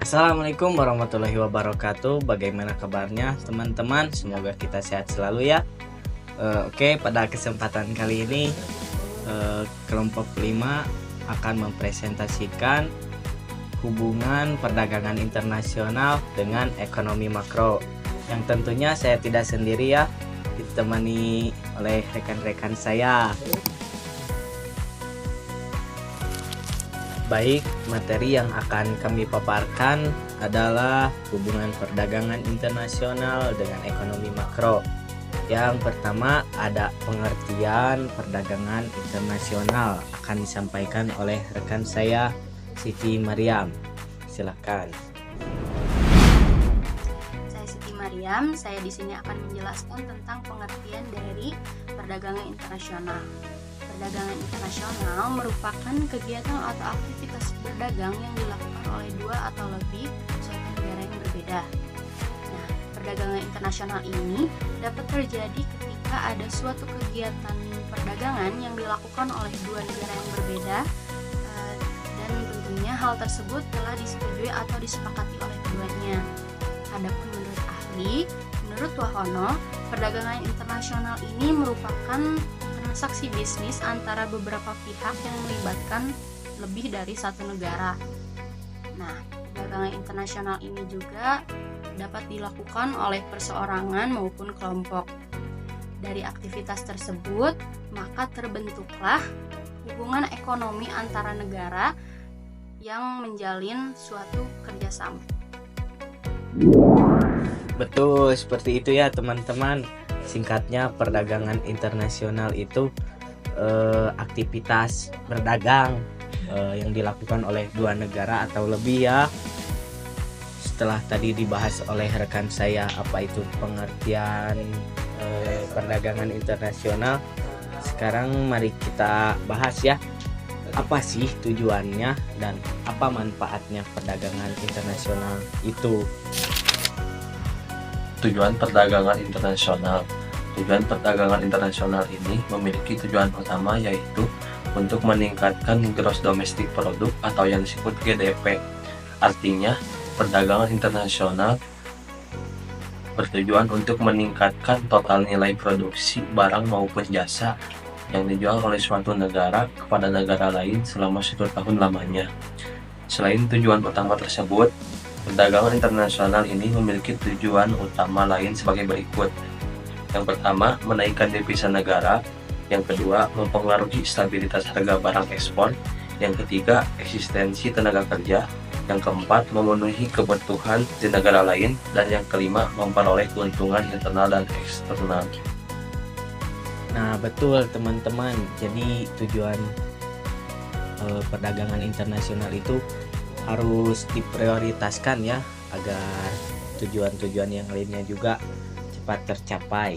Assalamualaikum warahmatullahi wabarakatuh. Bagaimana kabarnya teman-teman? Semoga kita sehat selalu ya. Oke, pada kesempatan kali ini kelompok 5 akan mempresentasikan hubungan perdagangan internasional dengan ekonomi makro. Yang tentunya saya tidak sendiri ya, ditemani oleh rekan-rekan saya. Baik, materi yang akan kami paparkan adalah hubungan perdagangan internasional dengan ekonomi makro. Yang pertama ada pengertian perdagangan internasional, akan disampaikan oleh rekan saya Siti Mariam. Silakan. Saya Siti Mariam. Saya di sini akan menjelaskan tentang pengertian dari perdagangan internasional. Perdagangan internasional merupakan kegiatan atau aktivitas berdagang yang dilakukan oleh dua atau lebih suatu negara yang berbeda. Nah, perdagangan internasional ini dapat terjadi ketika ada suatu kegiatan perdagangan yang dilakukan oleh dua negara yang berbeda, dan tentunya hal tersebut telah disetujui atau disepakati oleh keduanya. Adapun menurut Wahono, perdagangan internasional ini merupakan transaksi bisnis antara beberapa pihak yang melibatkan lebih dari satu negara. Nah, perdagangan internasional ini juga dapat dilakukan oleh perseorangan maupun kelompok. Dari aktivitas tersebut, maka terbentuklah hubungan ekonomi antara negara yang menjalin suatu kerjasama. Betul, seperti itu ya teman-teman. Singkatnya, perdagangan internasional itu aktivitas berdagang yang dilakukan oleh dua negara atau lebih ya. Setelah tadi dibahas oleh rekan saya apa itu pengertian perdagangan internasional, sekarang mari kita bahas ya, apa sih tujuannya dan apa manfaatnya perdagangan internasional itu. Tujuan perdagangan internasional. Tujuan perdagangan internasional ini memiliki tujuan utama, yaitu untuk meningkatkan gross domestic product atau yang disebut GDP. Artinya, perdagangan internasional bertujuan untuk meningkatkan total nilai produksi barang maupun jasa yang dijual oleh suatu negara kepada negara lain selama 1 tahun lamanya. Selain tujuan utama tersebut, perdagangan internasional ini memiliki tujuan utama lain sebagai berikut. Yang pertama, menaikkan devisa negara. Yang kedua, mempengaruhi stabilitas harga barang ekspor. Yang ketiga, eksistensi tenaga kerja. Yang keempat, memenuhi kebutuhan di negara lain. Dan yang kelima, memperoleh keuntungan internal dan eksternal. Nah, betul teman-teman. Jadi tujuan perdagangan internasional itu harus diprioritaskan ya, agar tujuan-tujuan yang lainnya juga cepat tercapai.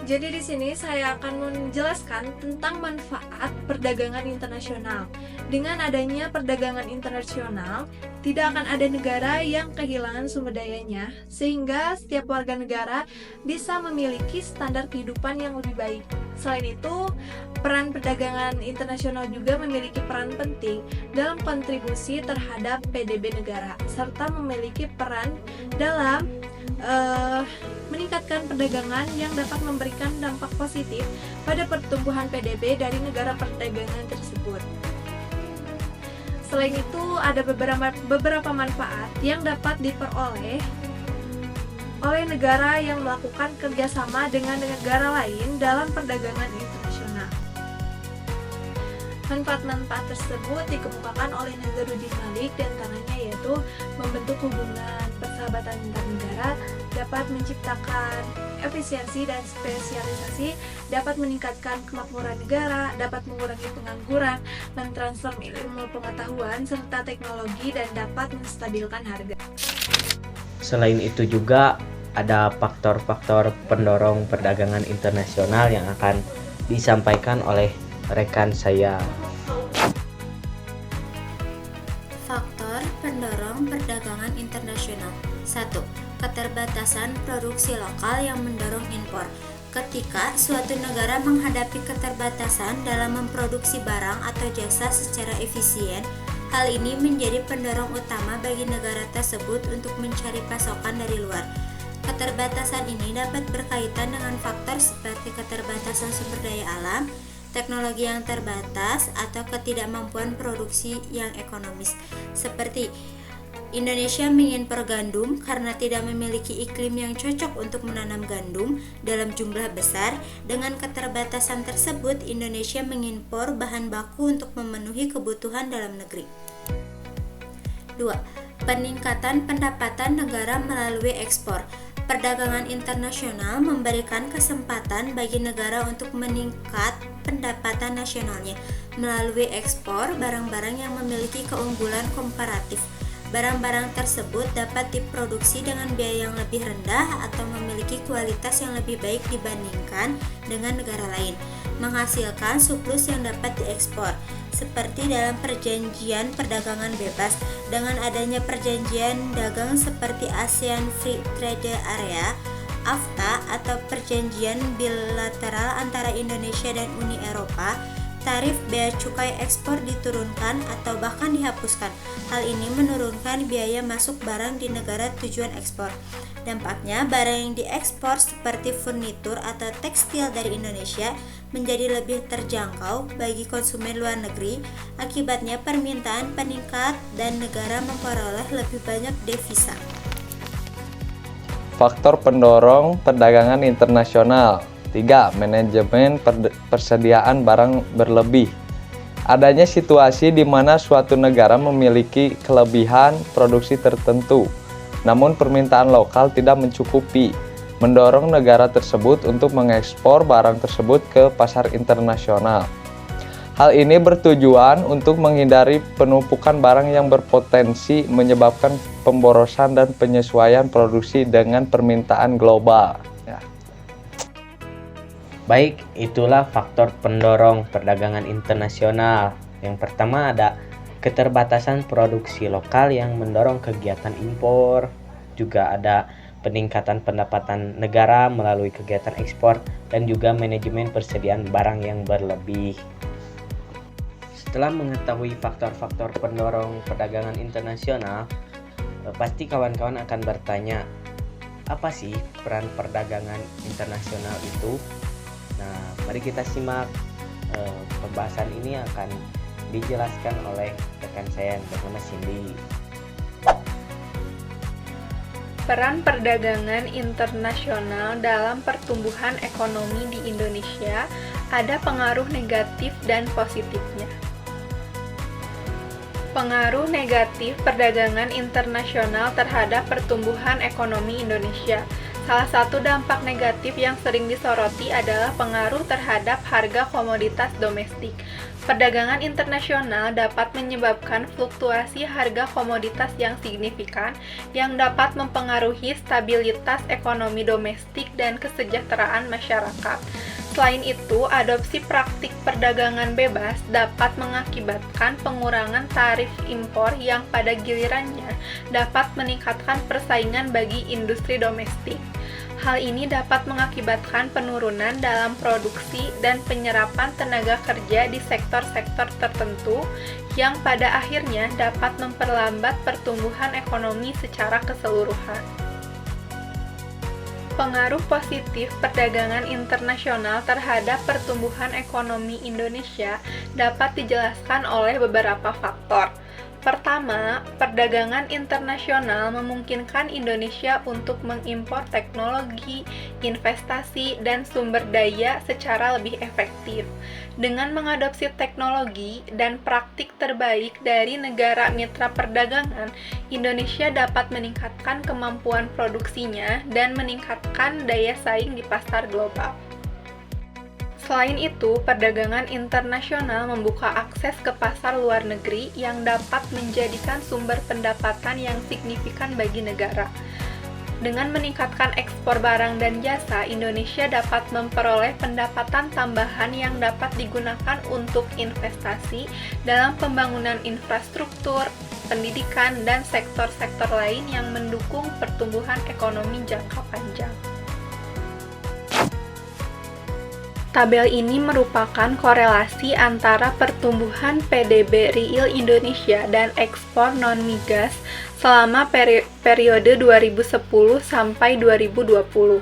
Jadi di sini saya akan menjelaskan tentang manfaat perdagangan internasional. Dengan adanya perdagangan internasional, tidak akan ada negara yang kehilangan sumber dayanya, sehingga setiap warga negara bisa memiliki standar kehidupan yang lebih baik. Selain itu, peran perdagangan internasional juga memiliki peran penting dalam kontribusi terhadap PDB negara, serta memiliki peran dalam meningkatkan perdagangan yang dapat memberikan dampak positif pada pertumbuhan PDB dari negara perdagangan tersebut. Selain itu, ada beberapa manfaat yang dapat diperoleh oleh negara yang melakukan kerjasama dengan negara lain dalam perdagangan internasional. Manfaat-manfaat tersebut dikemukakan oleh Nazaruddin Malik dan tangannya, yaitu membentuk hubungan persahabatan antar negara, dapat menciptakan efisiensi dan spesialisasi, dapat meningkatkan kemakmuran negara, dapat mengurangi pengangguran, mentransfer ilmu pengetahuan serta teknologi, dan dapat menstabilkan harga. Selain itu juga ada faktor-faktor pendorong perdagangan internasional yang akan disampaikan oleh rekan saya. Faktor pendorong perdagangan internasional. 1. Keterbatasan produksi lokal yang mendorong impor. Ketika suatu negara menghadapi keterbatasan dalam memproduksi barang atau jasa secara efisien, Hal ini menjadi pendorong utama bagi negara tersebut untuk mencari pasokan dari luar. Keterbatasan ini dapat berkaitan dengan faktor seperti keterbatasan sumber daya alam, teknologi yang terbatas, atau ketidakmampuan produksi yang ekonomis. Seperti Indonesia mengimpor gandum karena tidak memiliki iklim yang cocok untuk menanam gandum dalam jumlah besar. Dengan keterbatasan tersebut, Indonesia mengimpor bahan baku untuk memenuhi kebutuhan dalam negeri. 2. Peningkatan pendapatan negara melalui ekspor. Perdagangan internasional memberikan kesempatan bagi negara untuk meningkat pendapatan nasionalnya melalui ekspor barang-barang yang memiliki keunggulan komparatif. Barang-barang tersebut dapat diproduksi dengan biaya yang lebih rendah atau memiliki kualitas yang lebih baik dibandingkan dengan negara lain, menghasilkan surplus yang dapat diekspor. Seperti dalam perjanjian perdagangan bebas, dengan adanya perjanjian dagang seperti ASEAN Free Trade Area, AFTA, atau perjanjian bilateral antara Indonesia dan Uni Eropa, tarif bea cukai ekspor diturunkan atau bahkan dihapuskan. Hal ini menurunkan biaya masuk barang di negara tujuan ekspor. Dampaknya, barang yang diekspor seperti furnitur atau tekstil dari Indonesia menjadi lebih terjangkau bagi konsumen luar negeri. Akibatnya, permintaan meningkat dan negara memperoleh lebih banyak devisa. Faktor pendorong perdagangan internasional. 3. Manajemen persediaan barang berlebih. Adanya situasi di mana suatu negara memiliki kelebihan produksi tertentu, namun permintaan lokal tidak mencukupi, mendorong negara tersebut untuk mengekspor barang tersebut ke pasar internasional. Hal ini bertujuan untuk menghindari penumpukan barang yang berpotensi menyebabkan pemborosan dan penyesuaian produksi dengan permintaan global. Baik, itulah faktor pendorong perdagangan internasional. Yang pertama ada keterbatasan produksi lokal yang mendorong kegiatan impor. Juga ada peningkatan pendapatan negara melalui kegiatan ekspor dan juga manajemen persediaan barang yang berlebih. Setelah mengetahui faktor-faktor pendorong perdagangan internasional, pasti kawan-kawan akan bertanya, apa sih peran perdagangan internasional itu? Nah, mari kita simak pembahasan ini akan dijelaskan oleh rekan saya yang bernama Cindy. Peran perdagangan internasional dalam pertumbuhan ekonomi di Indonesia ada pengaruh negatif dan positifnya. Pengaruh negatif perdagangan internasional terhadap pertumbuhan ekonomi Indonesia. Salah satu dampak negatif yang sering disoroti adalah pengaruh terhadap harga komoditas domestik. Perdagangan internasional dapat menyebabkan fluktuasi harga komoditas yang signifikan yang dapat mempengaruhi stabilitas ekonomi domestik dan kesejahteraan masyarakat. Selain itu, adopsi praktik perdagangan bebas dapat mengakibatkan pengurangan tarif impor yang pada gilirannya dapat meningkatkan persaingan bagi industri domestik. Hal ini dapat mengakibatkan penurunan dalam produksi dan penyerapan tenaga kerja di sektor-sektor tertentu yang pada akhirnya dapat memperlambat pertumbuhan ekonomi secara keseluruhan. Pengaruh positif perdagangan internasional terhadap pertumbuhan ekonomi Indonesia dapat dijelaskan oleh beberapa faktor. Pertama, perdagangan internasional memungkinkan Indonesia untuk mengimpor teknologi, investasi, dan sumber daya secara lebih efektif. Dengan mengadopsi teknologi dan praktik terbaik dari negara mitra perdagangan, Indonesia dapat meningkatkan kemampuan produksinya dan meningkatkan daya saing di pasar global. Selain itu, perdagangan internasional membuka akses ke pasar luar negeri yang dapat menjadikan sumber pendapatan yang signifikan bagi negara. Dengan meningkatkan ekspor barang dan jasa, Indonesia dapat memperoleh pendapatan tambahan yang dapat digunakan untuk investasi dalam pembangunan infrastruktur, pendidikan, dan sektor-sektor lain yang mendukung pertumbuhan ekonomi jangka panjang. Tabel ini merupakan korelasi antara pertumbuhan PDB real Indonesia dan ekspor non-migas selama periode 2010 sampai 2020.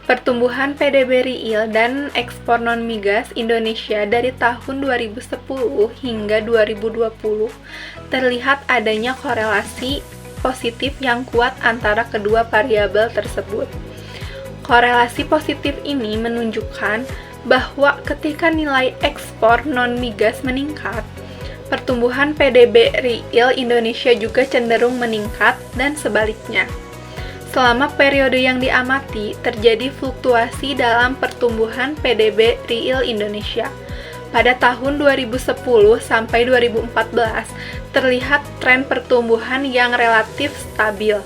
Pertumbuhan PDB real dan ekspor non-migas Indonesia dari tahun 2010 hingga 2020 terlihat adanya korelasi positif yang kuat antara kedua variabel tersebut. Korelasi positif ini menunjukkan bahwa ketika nilai ekspor non-migas meningkat, pertumbuhan PDB real Indonesia juga cenderung meningkat dan sebaliknya. Selama periode yang diamati, terjadi fluktuasi dalam pertumbuhan PDB real Indonesia. Pada tahun 2010 sampai 2014, terlihat tren pertumbuhan yang relatif stabil,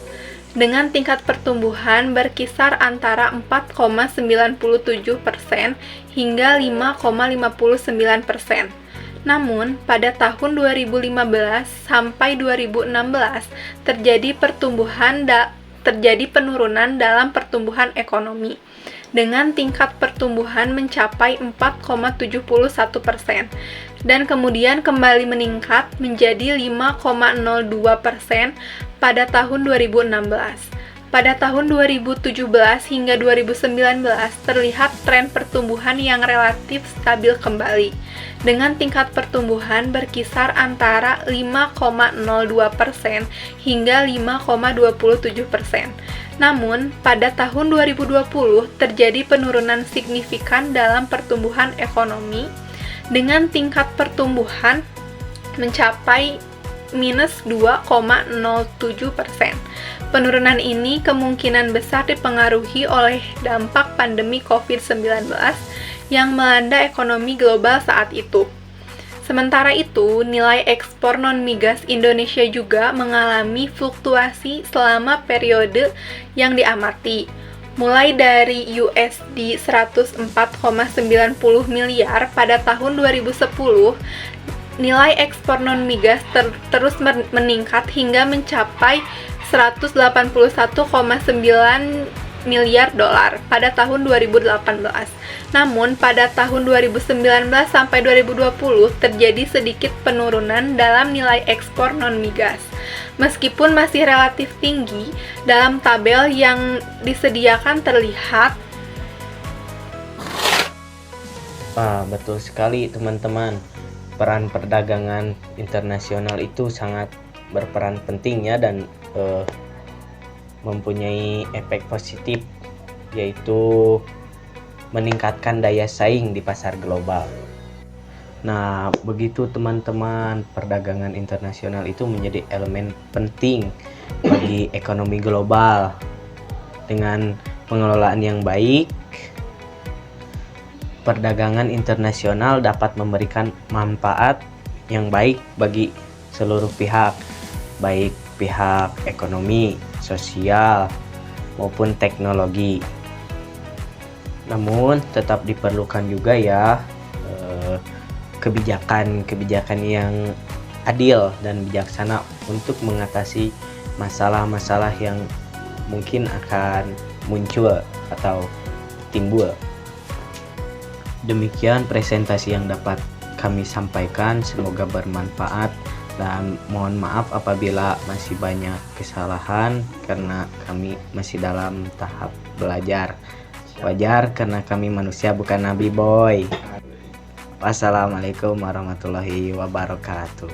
dengan tingkat pertumbuhan berkisar antara 4,97% hingga 5,59%. Namun, pada tahun 2015 sampai 2016 terjadi penurunan dalam pertumbuhan ekonomi, dengan tingkat pertumbuhan mencapai 4,71% dan kemudian kembali meningkat menjadi 5,02% pada tahun 2016. Pada tahun 2017 hingga 2019 terlihat tren pertumbuhan yang relatif stabil kembali, dengan tingkat pertumbuhan berkisar antara 5,02% hingga 5,27%. Namun, pada tahun 2020 terjadi penurunan signifikan dalam pertumbuhan ekonomi, dengan tingkat pertumbuhan mencapai minus 2,07%. Penurunan ini kemungkinan besar dipengaruhi oleh dampak pandemi COVID-19 yang melanda ekonomi global saat itu. Sementara itu, nilai ekspor non-migas Indonesia juga mengalami fluktuasi selama periode yang diamati, mulai dari USD 104,90 miliar pada tahun 2010. Nilai ekspor non-migas terus meningkat hingga mencapai 181,9 miliar dolar pada tahun 2018. Namun, pada tahun 2019 sampai 2020 terjadi sedikit penurunan dalam nilai ekspor non-migas. Meskipun masih relatif tinggi, dalam tabel yang disediakan terlihat. Betul sekali teman-teman. Peran perdagangan internasional itu sangat berperan penting ya, dan mempunyai efek positif, yaitu meningkatkan daya saing di pasar global. Nah, begitu teman-teman, perdagangan internasional itu menjadi elemen penting bagi ekonomi global. Dengan pengelolaan yang baik, perdagangan internasional dapat memberikan manfaat yang baik bagi seluruh pihak, baik pihak ekonomi, sosial, maupun teknologi. Namun tetap diperlukan juga ya kebijakan yang adil dan bijaksana untuk mengatasi masalah-masalah yang mungkin akan muncul atau timbul. Demikian presentasi yang dapat kami sampaikan, semoga bermanfaat dan mohon maaf apabila masih banyak kesalahan karena kami masih dalam tahap belajar. Wajar karena kami manusia bukan nabi boy. Wassalamualaikum warahmatullahi wabarakatuh.